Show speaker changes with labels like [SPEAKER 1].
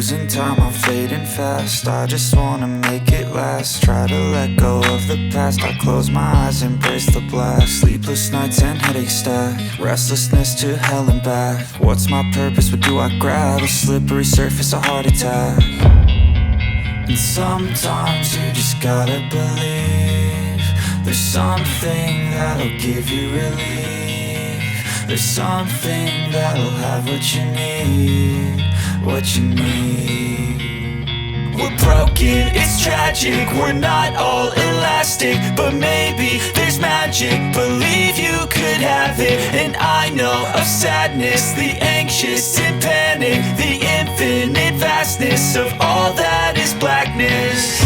[SPEAKER 1] losing time, I'm fading fast. I just wanna make it last. Try to let go of the past. I close my eyes, embrace the blast. Sleepless nights and headaches stack. Restlessness to hell and back. What's my purpose? What do I grab? A slippery surface, a heart attack. And sometimes you just gotta believe there's something that'll give you relief. There's something that'll have what you need, what you need. We're broken, it's tragic, we're not all elastic, but maybe there's magic. Believe you could have it. And I know of sadness, the anxious and panic, the infinite vastness of all that is blackness.